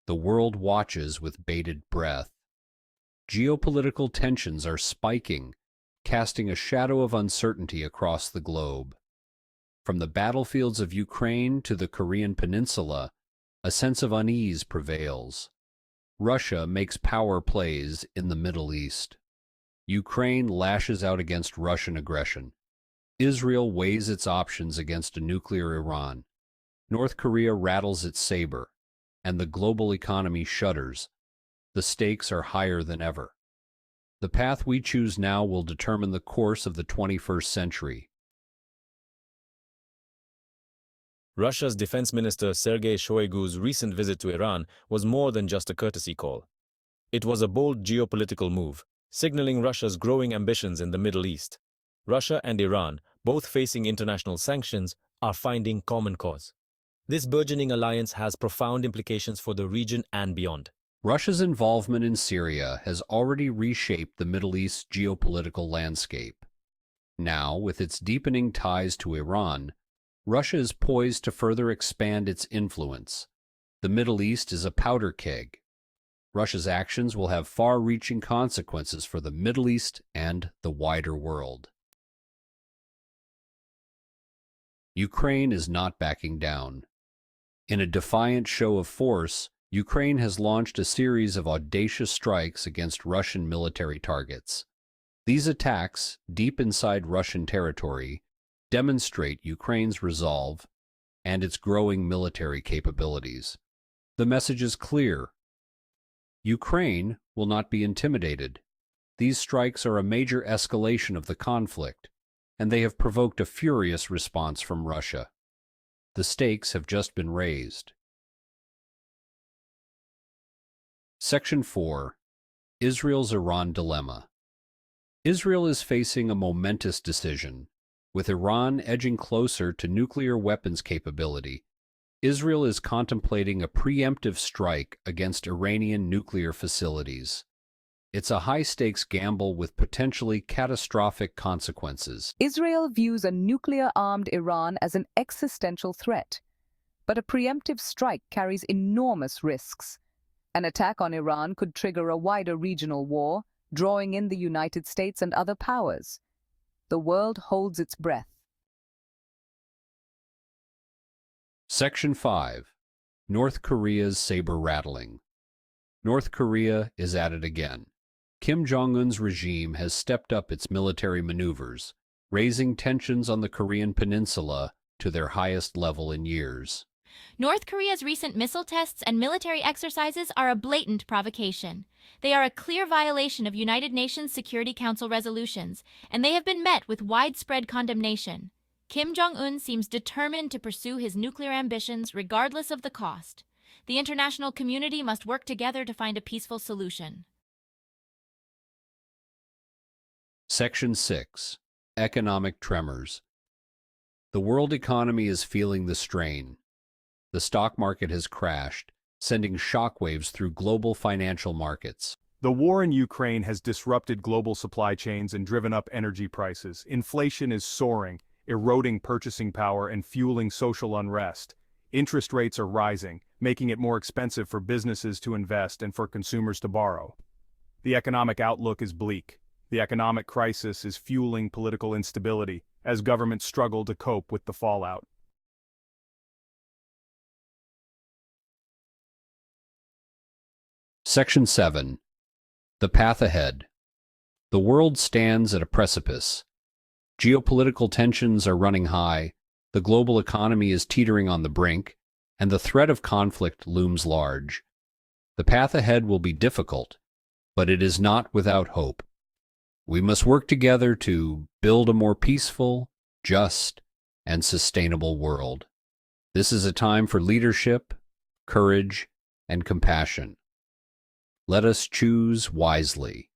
The world watches with bated breath. Geopolitical tensions are spiking, casting a shadow of uncertainty across the globe. From the battlefields of Ukraine to the Korean Peninsula, a sense of unease prevails. Russia makes power plays in the Middle East. Ukraine lashes out against Russian aggression. Israel weighs its options against a nuclear Iran. North Korea rattles its saber, and the global economy shudders. The stakes are higher than ever. The path we choose now will determine the course of the 21st century. Russia's Defense Minister Sergei Shoigu's recent visit to Iran was more than just a courtesy call. It was a bold geopolitical move, signaling Russia's growing ambitions in the Middle East. Russia and Iran, both facing international sanctions, are finding common cause. This burgeoning alliance has profound implications for the region and beyond. Russia's involvement in Syria has already reshaped the Middle East's geopolitical landscape. Now, with its deepening ties to Iran, Russia is poised to further expand its influence. The Middle East is a powder keg. Russia's actions will have far-reaching consequences for the Middle East and the wider world. Ukraine is not backing down. In a defiant show of force, Ukraine has launched a series of audacious strikes against Russian military targets. These attacks, deep inside Russian territory, demonstrate Ukraine's resolve and its growing military capabilities. The message is clear. Ukraine will not be intimidated. These strikes are a major escalation of the conflict, and they have provoked a furious response from Russia. The stakes have just been raised. Section 4. Israel's Iran Dilemma. Israel is facing a momentous decision. With Iran edging closer to nuclear weapons capability, Israel is contemplating a preemptive strike against Iranian nuclear facilities. It's a high-stakes gamble with potentially catastrophic consequences. Israel views a nuclear-armed Iran as an existential threat, but a preemptive strike carries enormous risks. An attack on Iran could trigger a wider regional war, drawing in the United States and other powers. The world holds its breath. Section 5. North Korea's Sabre-Rattling. North Korea is at it again. Kim Jong-un's regime has stepped up its military maneuvers, raising tensions on the Korean Peninsula to their highest level in years. North Korea's recent missile tests and military exercises are a blatant provocation. They are a clear violation of United Nations Security Council resolutions, and they have been met with widespread condemnation. Kim Jong-un seems determined to pursue his nuclear ambitions regardless of the cost. The international community must work together to find a peaceful solution. Section 6. Economic Tremors. The world economy is feeling the strain. The stock market has crashed, sending shockwaves through global financial markets. The war in Ukraine has disrupted global supply chains and driven up energy prices. Inflation is soaring, eroding purchasing power and fueling social unrest. Interest rates are rising, making it more expensive for businesses to invest and for consumers to borrow. The economic outlook is bleak. The economic crisis is fueling political instability as governments struggle to cope with the fallout. Section 7. The Path Ahead. The world stands at a precipice. Geopolitical tensions are running high, the global economy is teetering on the brink, and the threat of conflict looms large. The path ahead will be difficult, but it is not without hope. We must work together to build a more peaceful, just, and sustainable world. This is a time for leadership, courage, and compassion. Let us choose wisely.